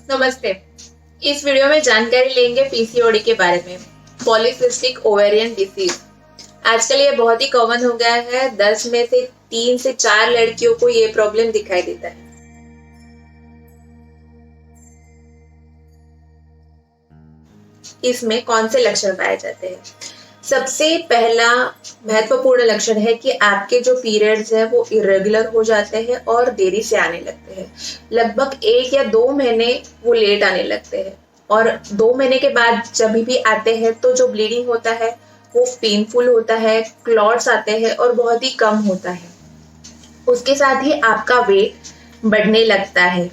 नमस्ते। इस वीडियो में जानकारी लेंगे पीसीओडी के बारे में, पॉलीसिस्टिक ओवेरियन डिसीज। आजकल ये बहुत ही कॉमन हो गया है। 10 में से 3 से 4 लड़कियों को ये प्रॉब्लम दिखाई देता है। इसमें कौन से लक्षण पाए जाते हैं? सबसे पहला महत्वपूर्ण लक्षण है कि आपके जो पीरियड्स है वो इरेगुलर हो जाते हैं और देरी से आने लगते हैं। लगभग 1 या 2 महीने वो लेट आने लगते हैं और 2 महीने के बाद जब भी आते हैं तो जो ब्लीडिंग होता है वो पेनफुल होता है, क्लॉट्स आते हैं और बहुत ही कम होता है। उसके साथ ही आपका वेट बढ़ने लगता है।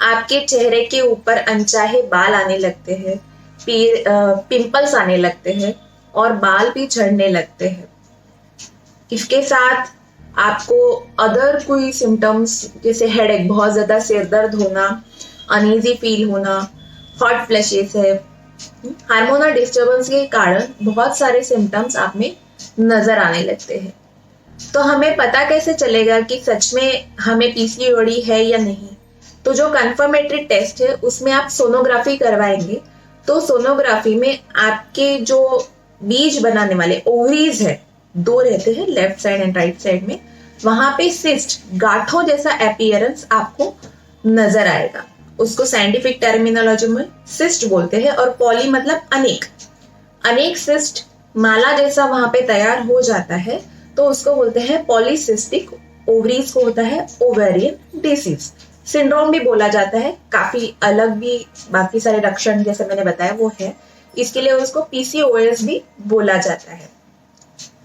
आपके चेहरे के ऊपर अनचाहे बाल आने लगते हैं, पिंपल्स आने लगते हैं और बाल भी झड़ने लगते हैं। इसके साथ आपको अदर कोई सिम्टम्स जैसे हेडेक, बहुत ज्यादा सिर दर्द होना, अनईजी फील होना, हॉट फ्लैशेस है। हार्मोनल डिस्टर्बेंस के कारण बहुत सारे सिम्टम्स आप में नजर आने लगते हैं। तो हमें पता कैसे चलेगा कि सच में हमें पीसीओडी है या नहीं? तो जो कंफर्मेटरी टेस्ट है उसमें आप सोनोग्राफी करवाएंगे। तो सोनोग्राफी में आपके जो बीज बनाने वाले ओवरीज है, 2 रहते हैं left side and right side में, वहां पे सिस्ट, गांठों जैसा अपीयरेंस आपको नजर आएगा। उसको साइंटिफिक टर्मिनोलॉजी में सिस्ट बोलते हैं और पॉली मतलब अनेक। अनेक सिस्ट माला जैसा वहां पे तैयार हो जाता है तो उसको बोलते हैं पॉलीसिस्टिक ओवरीज को होता है ओवेरियन डिसीज। सिंड्रोम भी बोला जाता है, काफी अलग भी बाकी सारे लक्षण जैसे मैंने बताया वो है, इसके लिए उसको पीसीओएस भी बोला जाता है।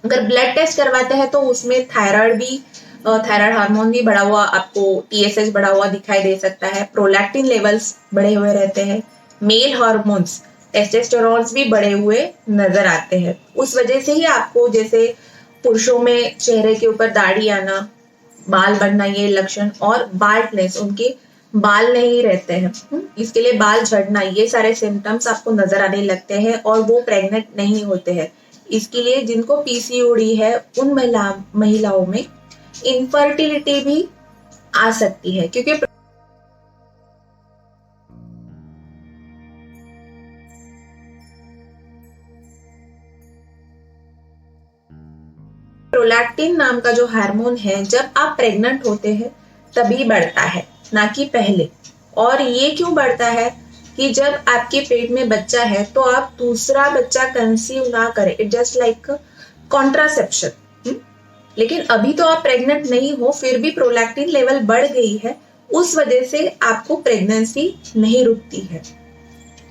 अगर ब्लड टेस्ट करवाते हैं तो उसमें थायराइड हार्मोन भी बढ़ा हुआ, आपको टीएसएच बढ़ा हुआ दिखाई दे सकता है, प्रोलैक्टिन लेवल्स बढ़े हुए रहते हैं, मेल हार्मोन्स टेस्टोस्टेरोन्स भी बढ़े हुए नजर आते हैं। उस वजह से ही आपको जैसे पुरुषों में चेहरे के ऊपर दाढ़ी आना, बाल बढ़ना, ये लक्षण, और बाल्डनेस, उनके बाल नहीं रहते हैं, इसके लिए बाल झड़ना, ये सारे सिम्टम्स आपको नजर आने लगते हैं और वो प्रेग्नेंट नहीं होते हैं। इसके लिए जिनको पीसीओडी है उन महिलाओं में इनफर्टिलिटी भी आ सकती है, क्योंकि प्रोलैक्टिन नाम का जो हार्मोन है जब आप प्रेग्नेंट होते हैं तभी बढ़ता है, ना कि पहले। और ये क्यों बढ़ता है कि जब आपके पेट में बच्चा है तो आप दूसरा बच्चा कंसीव ना करें, इट जस्ट लाइक कॉन्ट्रासेप्शन। लेकिन अभी तो आप प्रेग्नेंट नहीं हो, फिर भी प्रोलैक्टिन लेवल बढ़ गई है, उस वजह से आपको प्रेगनेंसी नहीं रुकती है।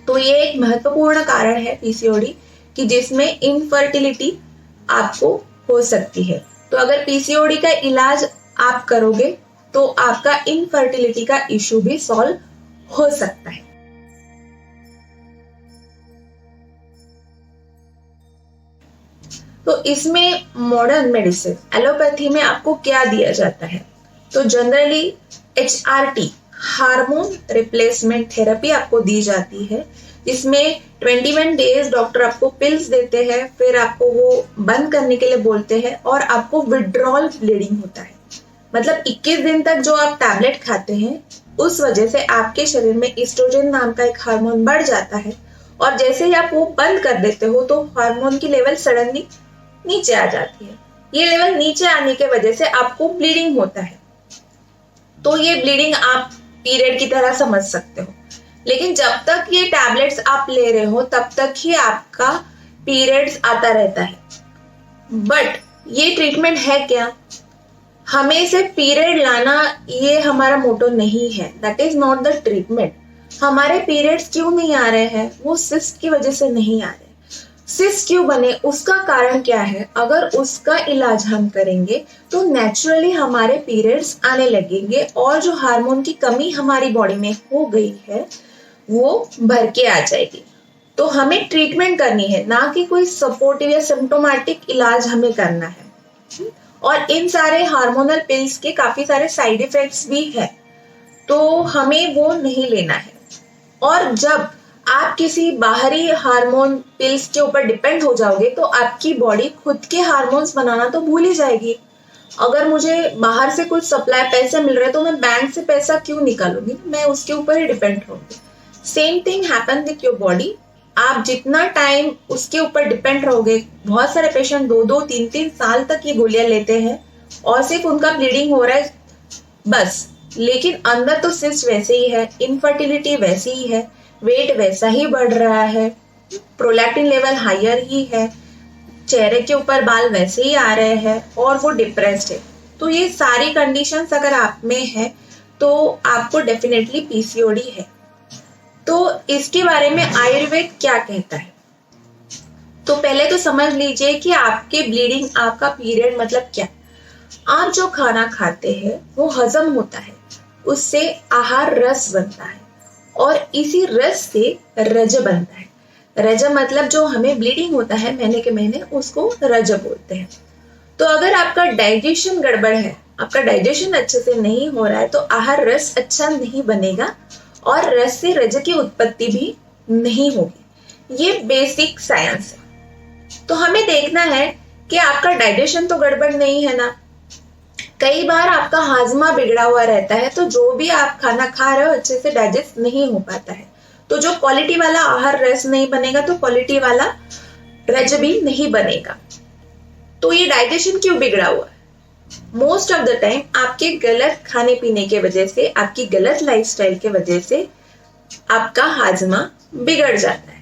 तो ये एक महत्वपूर्ण कारण है पीसीओडी कि जिसमें इनफर्टिलिटी आपको हो सकती है। तो अगर पीसीओडी का इलाज आप करोगे तो आपका इनफर्टिलिटी का इश्यू भी सॉल्व हो सकता है। तो इसमें मॉडर्न मेडिसिन एलोपैथी में आपको क्या दिया जाता है? तो generally HRT, hormone replacement therapy आपको दी जाती है, जिसमें 21 डेज डॉक्टर आपको पिल्स देते हैं, फिर आपको वो बंद करने के लिए बोलते हैं और आपको विड्रॉल ब्लीडिंग होता है। मतलब 21 दिन तक जो आप टैबलेट खाते हैं उस वजह से आपके शरीर में ईस्ट्रोजन नाम का एक हार्मोन बढ़ जाता है और जैसे ही आप वो बंद कर देते हो तो हार्मोन की लेवल सडनली नीचे आ जाती है। ये लेवल नीचे आने के वजह से आपको ब्लीडिंग होता है। तो ये ब्लीडिंग आप पीरियड की तरह समझ सकते हो, लेकिन जब तक ये टैबलेट्स आप ले रहे हो तब तक ही आपका पीरियड्स आता रहता है। बट ये ट्रीटमेंट है क्या? हमें से पीरियड लाना ये हमारा मोटो नहीं है, that is not the treatment. हमारे पीरियड्स क्यों नहीं आ रहे हैं? वो सिस्ट की वजह से नहीं आ रहे। सिस्ट क्यों बने, उसका कारण क्या है? अगर उसका इलाज हम करेंगे तो नेचुरली हमारे पीरियड्स आने लगेंगे और जो हार्मोन की कमी हमारी बॉडी में हो गई है वो भर के आ जाएगी। तो हमें ट्रीटमेंट करनी है, ना कि कोई सपोर्टिव या सिम्टोमेटिक इलाज हमें करना है। और इन सारे हार्मोनल पिल्स के काफी सारे साइड इफेक्ट्स भी है, तो हमें वो नहीं लेना है। और जब आप किसी बाहरी हार्मोन पिल्स के ऊपर डिपेंड हो जाओगे तो आपकी बॉडी खुद के हार्मोन्स बनाना तो भूल ही जाएगी। अगर मुझे बाहर से कुछ सप्लाई पैसे मिल रहे हैं तो मैं बैंक से पैसा क्यों निकालूंगी, मैं उसके ऊपर ही डिपेंड रहूंगी। Same thing happen with your body. आप जितना टाइम उसके ऊपर डिपेंड रहोगे, बहुत सारे पेशेंट 2-2, 3-3 साल तक ये गोलियां लेते हैं और सिर्फ उनका ब्लीडिंग हो रहा है बस, लेकिन अंदर तो सिस्ट वैसे ही है, इनफर्टिलिटी वैसी ही है, वेट वैसा ही बढ़ रहा है, प्रोलैक्टिन लेवल हायर ही है, चेहरे के ऊपर बाल वैसे ही आ रहे हैं और वो डिप्रेस्ड है। तो ये सारी कंडीशंस अगर आप में है तो आपको डेफिनेटली पीसीओडी है। तो इसके बारे में आयुर्वेद क्या कहता है? तो पहले तो समझ लीजिए कि आपके ब्लीडिंग, आपका पीरियड मतलब क्या। आप जो खाना खाते हैं वो हजम होता है, उससे आहार रस बनता है और इसी रस से रज बनता है। रज मतलब जो हमें ब्लीडिंग होता है महीने के महीने, उसको रज बोलते हैं। तो अगर आपका डाइजेशन गड़बड़ है, आपका डाइजेशन अच्छे से नहीं हो रहा है, तो आहार रस अच्छा नहीं बनेगा और रस से रज की उत्पत्ति भी नहीं होगी। ये बेसिक साइंस है। तो हमें देखना है कि आपका डाइजेशन तो गड़बड़ नहीं है ना। कई बार आपका हाजमा बिगड़ा हुआ रहता है, तो जो भी आप खाना खा रहे हो अच्छे से डाइजेस्ट नहीं हो पाता है, तो जो क्वालिटी वाला आहार रस नहीं बनेगा तो क्वालिटी वाला रज भी नहीं बनेगा। तो ये डाइजेशन क्यों बिगड़ा हुआ है? मोस्ट ऑफ द टाइम आपके गलत खाने पीने के वजह से, आपकी गलत लाइफस्टाइल के वजह से आपका हाजमा बिगड़ जाता है।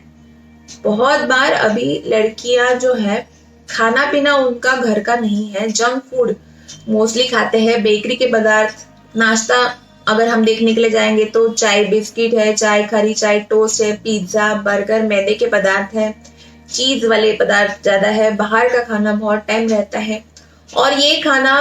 बहुत बार अभी लड़कियां जो है, खाना पीना उनका घर का नहीं है, जंक फूड मोस्टली खाते हैं, बेकरी के पदार्थ, नाश्ता अगर हम देखने के लिए जाएंगे तो चाय बिस्किट है, चाय खरी, चाय टोस्ट है, पिज्जा बर्गर मैदे के पदार्थ है, चीज वाले पदार्थ ज्यादा है, बाहर का खाना बहुत टाइम रहता है और ये खाना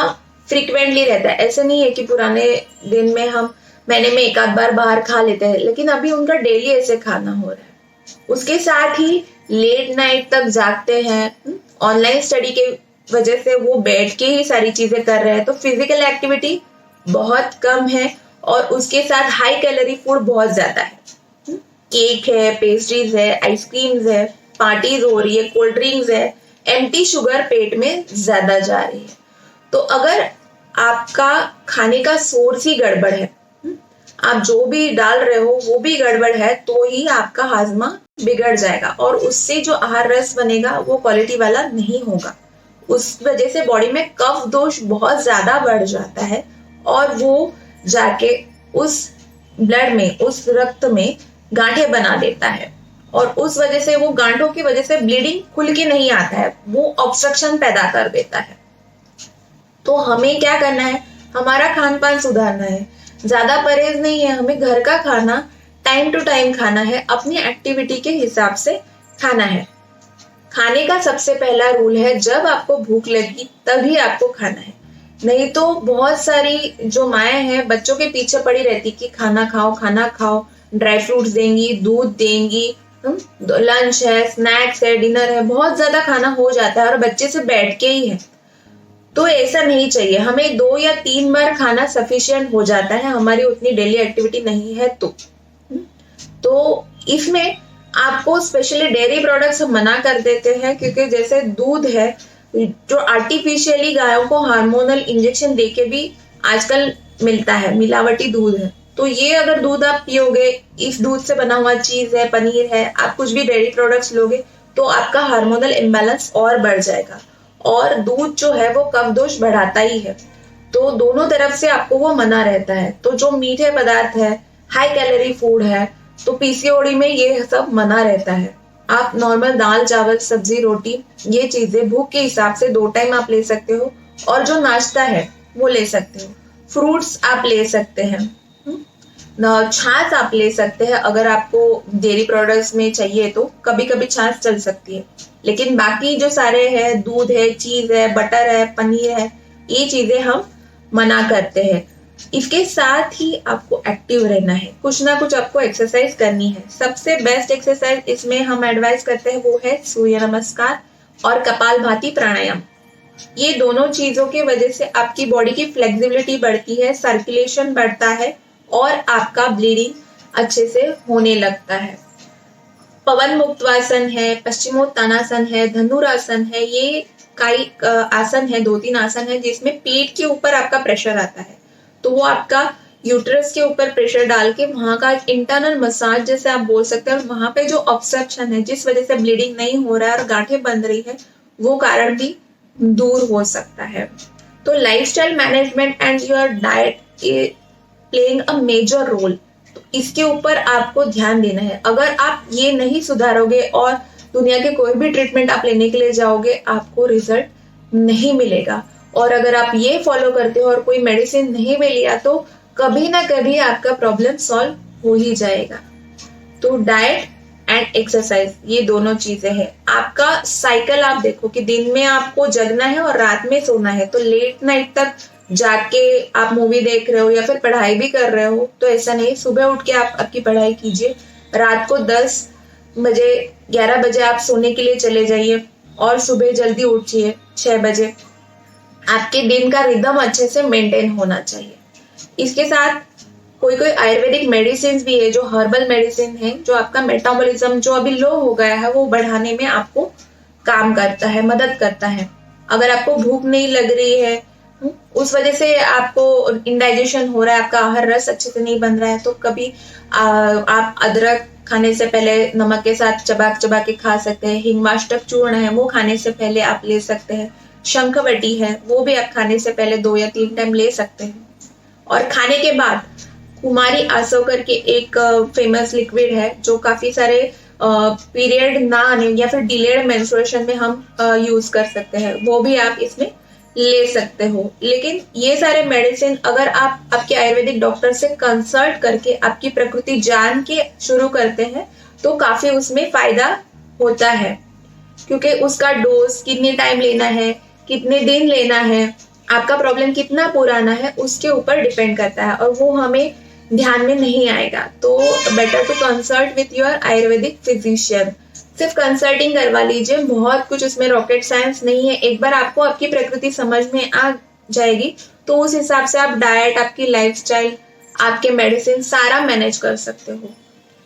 फ्रिक्वेंटली रहता है। ऐसे नहीं है कि पुराने दिन में हम महीने में एक आध बार बाहर खा लेते हैं, लेकिन अभी उनका डेली ऐसे खाना हो रहा है। उसके साथ ही लेट नाइट तक जागते हैं, ऑनलाइन स्टडी के वजह से वो बैठ के ही सारी चीजें कर रहे हैं, तो फिजिकल एक्टिविटी बहुत कम है और उसके साथ हाई कैलोरी फूड बहुत ज्यादा है। केक है, पेस्ट्रीज है, आइसक्रीम्स है, पार्टीज हो रही है, कोल्ड ड्रिंक्स है, एम्प्टी शुगर पेट में ज्यादा जा रही है। तो अगर आपका खाने का सोर्स ही गड़बड़ है, आप जो भी डाल रहे हो वो भी गड़बड़ है, तो ही आपका हाजमा बिगड़ जाएगा और उससे जो आहार रस बनेगा वो क्वालिटी वाला नहीं होगा। उस वजह से बॉडी में कफ दोष बहुत ज्यादा बढ़ जाता है और वो जाके उस ब्लड में, उस रक्त में गांठें बना देता है और उस वजह से, वो गांठों की वजह से ब्लीडिंग खुल के नहीं आता है, वो ऑब्स्ट्रक्शन पैदा कर देता है। तो हमें क्या करना है? हमारा खान पान सुधारना है, ज्यादा परहेज नहीं है, हमें घर का खाना टाइम टू टाइम खाना है, अपनी एक्टिविटी के हिसाब से खाना है। खाने का सबसे पहला रूल है, जब आपको भूख लगी तभी आपको खाना है। नहीं तो बहुत सारी जो माएँ हैं बच्चों के पीछे पड़ी रहती कि खाना खाओ खाना खाओ, ड्राई फ्रूट्स देंगी, दूध देंगी, लंच है, स्नैक्स है, डिनर है, बहुत ज्यादा खाना हो जाता है और बच्चे से बैठ के ही है। तो ऐसा नहीं चाहिए, हमें 2 या 3 बार खाना सफिशिएंट हो जाता है, हमारी उतनी डेली एक्टिविटी नहीं है तो इसमें आपको स्पेशली डेयरी प्रोडक्ट्स हम मना कर देते हैं, क्योंकि जैसे दूध है जो आर्टिफिशियली गायों को हार्मोनल इंजेक्शन देके भी आजकल मिलता है, मिलावटी दूध है। तो ये अगर दूध आप पियोगे, इस दूध से बना हुआ चीज है, पनीर है, आप कुछ भी डेयरी प्रोडक्ट्स लोगे तो आपका हार्मोनल इम्बैलेंस और बढ़ जाएगा और दूध जो है वो कफ दोष बढ़ाता ही है। तो दोनों तरफ से आपको वो मना रहता है। तो जो मीठे पदार्थ है, हाई कैलोरी फूड है, तो पीसीओडी में ये सब मना रहता है। आप नॉर्मल दाल चावल सब्जी रोटी ये चीजें भूख के हिसाब से 2 टाइम आप ले सकते हो और जो नाश्ता है वो ले सकते हो। फ्रूट्स आप ले सकते हैं, छाछ आप ले सकते हैं, अगर आपको डेयरी प्रोडक्ट्स में चाहिए तो कभी कभी छाछ चल सकती है, लेकिन बाकी जो सारे हैं, दूध है, चीज है, बटर है, पनीर है, ये चीजें हम मना करते हैं। इसके साथ ही आपको एक्टिव रहना है, कुछ ना कुछ आपको एक्सरसाइज करनी है। सबसे बेस्ट एक्सरसाइज इसमें हम एडवाइस करते हैं वो है सूर्य नमस्कार और कपालभाति प्राणायाम। ये दोनों चीजों की वजह से आपकी बॉडी की फ्लेक्सिबिलिटी बढ़ती है, सर्कुलेशन बढ़ता है और आपका ब्लीडिंग अच्छे से होने लगता है। पवन मुक्तासन है, पश्चिमोत्तानासन है, धनुरासन है, ये कई आसन है, 2-3 आसन है जिसमें पेट के ऊपर आपका प्रेशर आता है। तो वो आपका यूट्रस के ऊपर प्रेशर डाल के वहां का एक इंटरनल मसाज जैसे आप बोल सकते हैं, और वहां पे जो ऑब्स्ट्रक्शन है जिस वजह से ब्लीडिंग नहीं हो रहा है और गांठें बन रही है, वो कारण भी दूर हो सकता है। तो lifestyle management and your diet playing a major role, तो इसके ऊपर आपको ध्यान देना है। अगर आप ये नहीं सुधारोगे और दुनिया के कोई भी ट्रीटमेंट आप लेने के लिए जाओगे, आपको रिजल्ट नहीं मिलेगा। और अगर आप ये फॉलो करते हो और कोई मेडिसिन नहीं भी लिया, तो कभी ना कभी आपका प्रॉब्लम सॉल्व हो ही जाएगा। तो डाइट एंड एक्सरसाइज, ये दोनों चीजें हैं। आपका साइकिल आप देखो कि दिन में आपको जगना है और रात में सोना है, तो लेट नाइट तक जाग के आप मूवी देख रहे हो या फिर पढ़ाई भी कर रहे हो, तो ऐसा नहीं। सुबह उठ के आप आपकी पढ़ाई कीजिए, रात को 10 बजे 11 बजे आप सोने के लिए चले जाइए और सुबह जल्दी उठिए 6 बजे। आपके दिन का रिदम अच्छे से मेंटेन होना चाहिए। इसके साथ कोई कोई आयुर्वेदिक मेडिसिन भी है, जो हर्बल मेडिसिन है, जो आपका मेटाबॉलिज्म जो अभी लो हो गया है वो बढ़ाने में आपको काम करता है, मदद करता है। अगर आपको भूख नहीं लग रही है, उस वजह से आपको इंडाइजेशन हो रहा है, आपका आहार रस अच्छे से नहीं बन रहा है, तो कभी आप अदरक खाने से पहले नमक के साथ चबा चबा के खा सकते हैं। हिंगवाष्टक चूर्ण है, वो खाने से पहले आप ले सकते हैं। शंखवटी है, वो भी आप खाने से पहले 2 या 3 टाइम ले सकते हैं। और खाने के बाद कुमारी आसव करके एक फेमस लिक्विड है, जो काफी सारे पीरियड ना आने या फिर डिलेड मेंस्ट्रुएशन में हम यूज कर सकते हैं, वो भी आप इसमें ले सकते हो। लेकिन ये सारे मेडिसिन अगर आप आपके आयुर्वेदिक डॉक्टर से कंसल्ट करके आपकी प्रकृति जान के शुरू करते हैं, तो काफी उसमें फायदा होता है, क्योंकि उसका डोज कितने टाइम लेना है, कितने दिन लेना है, आपका प्रॉब्लम कितना पुराना है, उसके ऊपर डिपेंड करता है, और वो हमें ध्यान में नहीं आएगा। तो better to consult with your Ayurvedic physician. सिर्फ कंसल्टिंग करवा लीजिए, बहुत कुछ उसमें रॉकेट साइंस नहीं है। एक बार आपको आपकी प्रकृति समझ में आ जाएगी, तो उस हिसाब से आप डाइट, आपकी लाइफस्टाइल, आपके मेडिसिन सारा मैनेज कर सकते हो।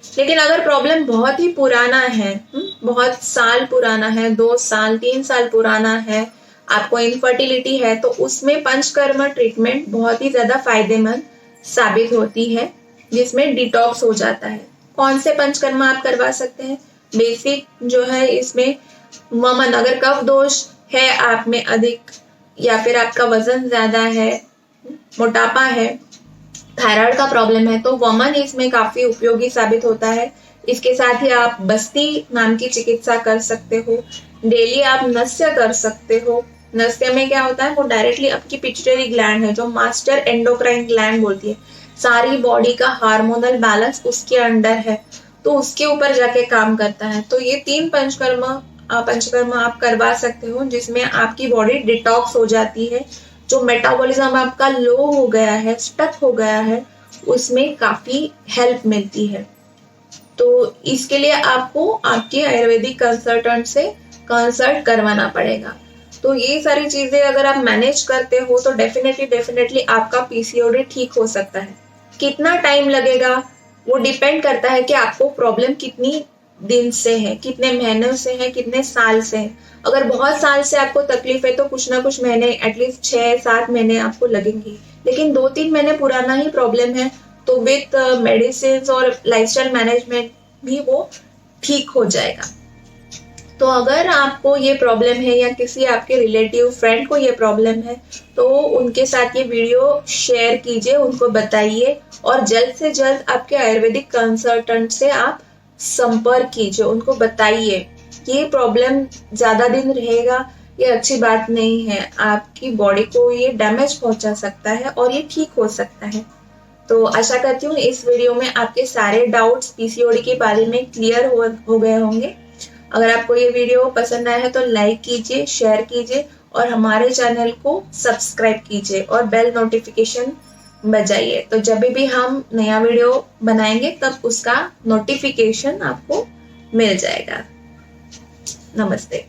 लेकिन अगर प्रॉब्लम बहुत ही पुराना है, बहुत साल पुराना है, 2 साल 3 साल पुराना है, आपको इनफर्टिलिटी है, तो उसमें पंचकर्म ट्रीटमेंट बहुत ही ज्यादा फायदेमंद साबित होती है, जिसमें डिटॉक्स हो जाता है। कौन से पंचकर्म आप करवा सकते हैं? बेसिक जो है इसमें वमन, अगर कफ दोष है आप में अधिक, या फिर आपका वजन ज्यादा है, मोटापा है, थायराइड का प्रॉब्लम है, तो वमन इसमें काफी उपयोगी साबित होता है। इसके साथ ही आप बस्ती नाम की चिकित्सा कर सकते हो। डेली आप नस्य कर सकते हो। नस्य में क्या होता है, वो डायरेक्टली आपकी पिट्यूटरी ग्लैंड है, जो मास्टर एंडोक्राइन ग्लैंड बोलती है, सारी बॉडी का हार्मोनल बैलेंस उसके अंडर है, तो उसके ऊपर जाके काम करता है। तो ये 3 पंचकर्म आप करवा सकते हो, जिसमें आपकी बॉडी डिटॉक्स हो जाती है। जो मेटाबॉलिज्म आपका लो हो गया है, स्टक हो गया है, उसमें काफी हेल्प मिलती है। तो इसके लिए आपको आपके आयुर्वेदिक कंसल्टेंट से कंसल्ट करवाना पड़ेगा। तो ये सारी चीजें अगर आप मैनेज करते हो, तो डेफिनेटली आपका पीसीओडी ठीक हो सकता है। कितना टाइम लगेगा वो डिपेंड करता है कि आपको प्रॉब्लम कितनी दिन से है, कितने महीनों से है, कितने साल से है। अगर बहुत साल से आपको तकलीफ है, तो कुछ ना कुछ महीने, एटलीस्ट 6-7 महीने आपको लगेंगे। लेकिन 2-3 महीने पुराना ही प्रॉब्लम है, तो विथ मेडिसिन और लाइफस्टाइल मैनेजमेंट भी वो ठीक हो जाएगा। तो अगर आपको ये प्रॉब्लम है या किसी आपके रिलेटिव फ्रेंड को ये प्रॉब्लम है, तो उनके साथ ये वीडियो शेयर कीजिए, उनको बताइए, और जल्द से जल्द आपके आयुर्वेदिक कंसल्टेंट से आप संपर्क कीजिए। उनको बताइए कि ये प्रॉब्लम ज्यादा दिन रहेगा, ये अच्छी बात नहीं है, आपकी बॉडी को ये डैमेज पहुंचा सकता है और ये ठीक हो सकता है। तो आशा करती हूँ इस वीडियो में आपके सारे डाउट्स पीसीओडी के बारे में क्लियर हो गए होंगे। अगर आपको ये वीडियो पसंद आया है तो लाइक कीजिए, शेयर कीजिए, और हमारे चैनल को सब्सक्राइब कीजिए और बेल नोटिफिकेशन बजाइए। तो जब भी हम नया वीडियो बनाएंगे, तब उसका नोटिफिकेशन आपको मिल जाएगा। नमस्ते।